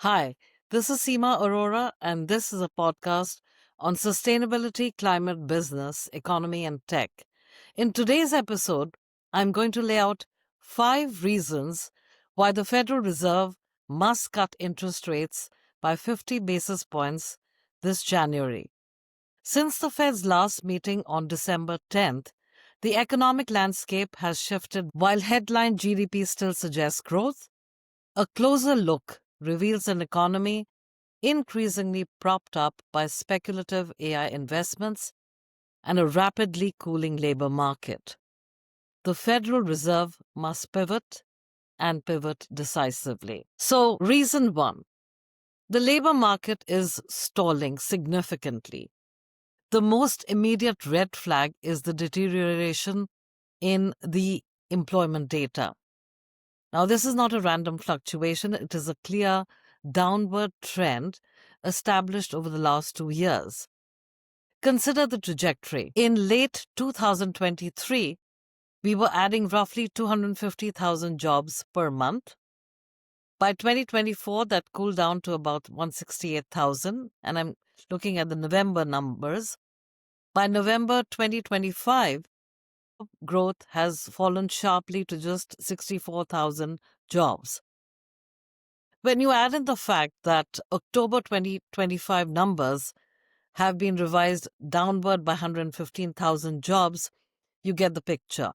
Hi, this is Seema Arora, and this is a podcast on sustainability, climate, business, economy, and tech. In today's episode, I'm going to lay out 5 reasons why the Federal Reserve must cut interest rates by 50 basis points this January. Since the Fed's last meeting on December 10th, the economic landscape has shifted. While headline GDP still suggests growth, a closer look reveals an economy increasingly propped up by speculative AI investments and a rapidly cooling labor market. The Federal Reserve must pivot and pivot decisively. So, reason one, the labor market is stalling significantly. The most immediate red flag is the deterioration in the employment data. Now, this is not a random fluctuation, it is a clear downward trend established over the last 2 years. Consider the trajectory. In late 2023, we were adding roughly 250,000 jobs per month. By 2024, that cooled down to about 168,000, and I'm looking at the November numbers. By November 2025, growth has fallen sharply to just 64,000 jobs. When you add in the fact that October 2025 numbers have been revised downward by 115,000 jobs, you get the picture.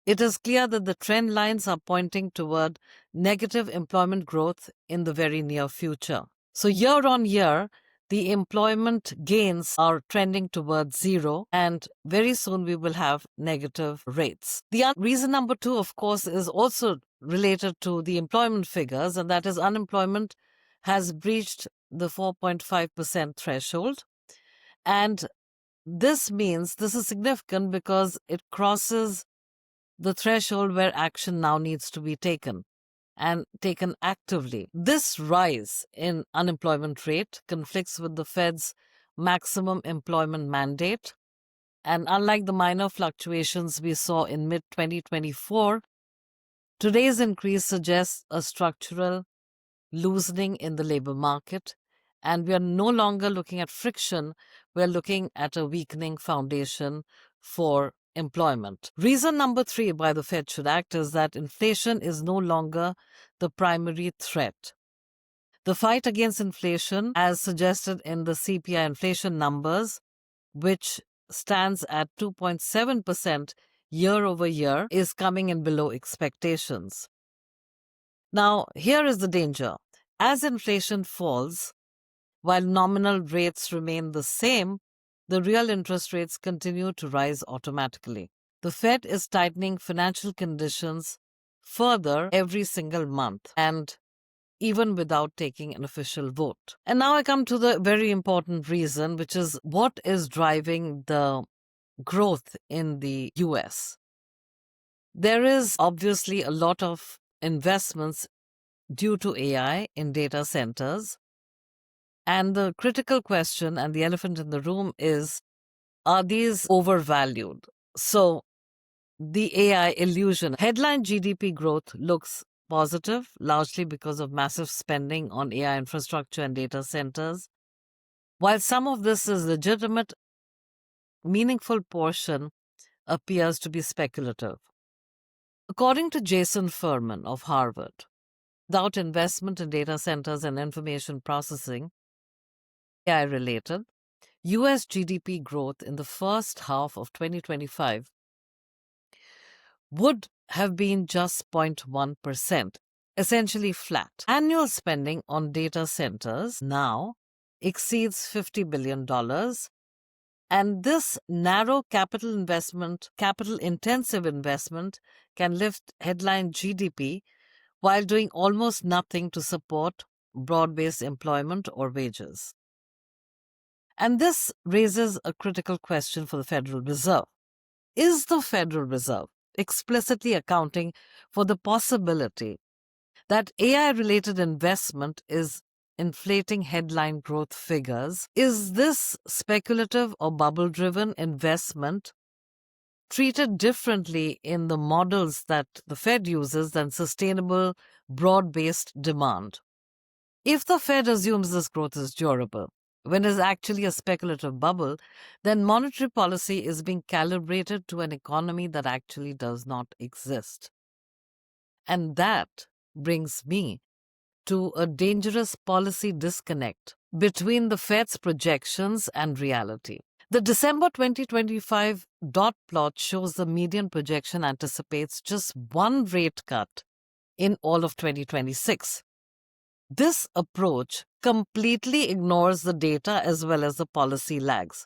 It is clear that the trend lines are pointing toward negative employment growth in the very near future. So year on year, the employment gains are trending towards zero, and very soon we will have negative rates. The reason number two, of course, is also related to the employment figures, and that is unemployment has breached the 4.5% threshold. And this means this is significant because it crosses the threshold where action now needs to be taken and taken actively. This rise in unemployment rate conflicts with the Fed's maximum employment mandate. And unlike the minor fluctuations we saw in mid 2024, today's increase suggests a structural loosening in the labor market. And we are no longer looking at friction, we're looking at a weakening foundation for employment. Reason number three why the Fed should act is that inflation is no longer the primary threat. The fight against inflation, as suggested in the CPI inflation numbers, which stands at 2.7% year over year, is coming in below expectations. Now, here is the danger. As inflation falls, while nominal rates remain the same, the real interest rates continue to rise automatically. The Fed is tightening financial conditions further every single month, and even without taking an official vote. And now I come to the very important reason, which is what is driving the growth in the US. There is obviously a lot of investments due to AI in data centers. And the critical question and the elephant in the room is, are these overvalued? So the AI illusion. Headline GDP growth looks positive, largely because of massive spending on AI infrastructure and data centers. While some of this is legitimate, meaningful portion appears to be speculative. According to Jason Furman of Harvard, without investment in data centers and information processing, AI related, US GDP growth in the first half of 2025 would have been just 0.1%, essentially flat. Annual spending on data centers now exceeds $50 billion, and this narrow capital intensive investment can lift headline GDP while doing almost nothing to support broad-based employment or wages. And this raises a critical question for the Federal Reserve. Is the Federal Reserve explicitly accounting for the possibility that AI-related investment is inflating headline growth figures? Is this speculative or bubble-driven investment treated differently in the models that the Fed uses than sustainable, broad-based demand? If the Fed assumes this growth is durable, when it is actually a speculative bubble, then monetary policy is being calibrated to an economy that actually does not exist. And that brings me to a dangerous policy disconnect between the Fed's projections and reality. The December 2025 dot plot shows the median projection anticipates just one rate cut in all of 2026. This approach completely ignores the data as well as the policy lags.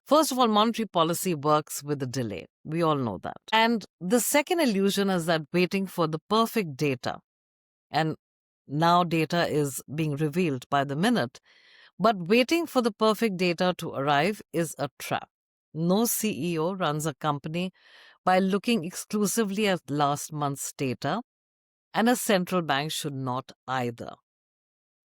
First of all, monetary policy works with a delay. We all know that. And the second illusion is that waiting for the perfect data, and now data is being revealed by the minute, but waiting for the perfect data to arrive is a trap. No CEO runs a company by looking exclusively at last month's data, and a central bank should not either.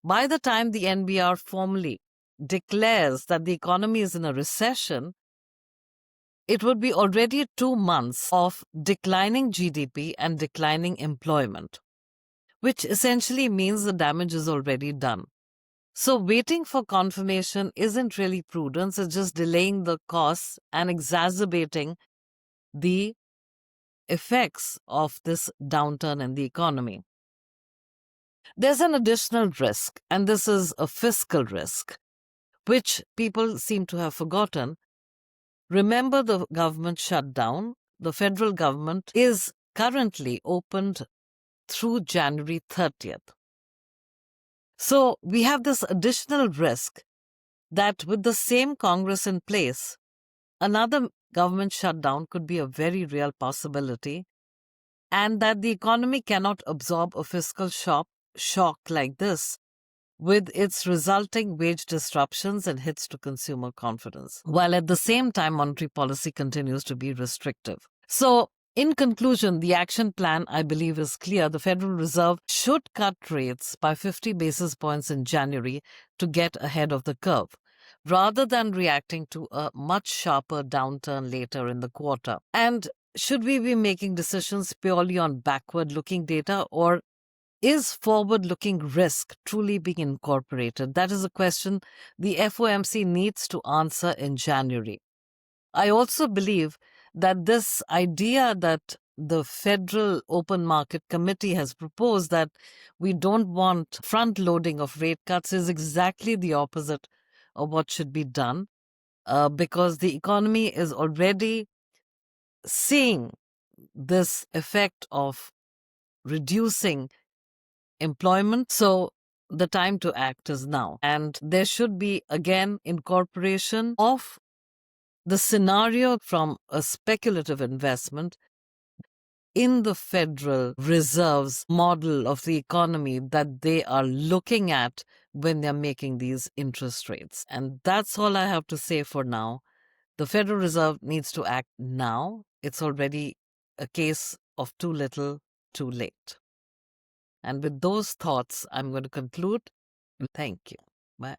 By the time the NBR formally declares that the economy is in a recession, it would be already 2 months of declining GDP and declining employment, which essentially means the damage is already done. So waiting for confirmation isn't really prudence, it's just delaying the costs and exacerbating the effects of this downturn in the economy. There's an additional risk, and this is a fiscal risk, which people seem to have forgotten. Remember the government shutdown? The federal government is currently opened through January 30th. So we have this additional risk that with the same Congress in place, another government shutdown could be a very real possibility, and that the economy cannot absorb a fiscal shock like this with its resulting wage disruptions and hits to consumer confidence, while at the same time monetary policy continues to be restrictive. So, in conclusion, the action plan, I believe, is clear. The Federal Reserve should cut rates by 50 basis points in January to get ahead of the curve, rather than reacting to a much sharper downturn later in the quarter. And should we be making decisions purely on backward-looking data, or is forward-looking risk truly being incorporated? That is a question the FOMC needs to answer in January. I also believe that this idea that the Federal Open Market Committee has proposed, that we don't want front-loading of rate cuts, is exactly the opposite of what should be done, because the economy is already seeing this effect of reducing employment. So the time to act is now. And there should be, again, incorporation of the scenario from a speculative investment in the Federal Reserve's model of the economy that they are looking at when they're making these interest rates. And that's all I have to say for now. The Federal Reserve needs to act now. It's already a case of too little, too late. And with those thoughts, I'm going to conclude. Thank you. Bye.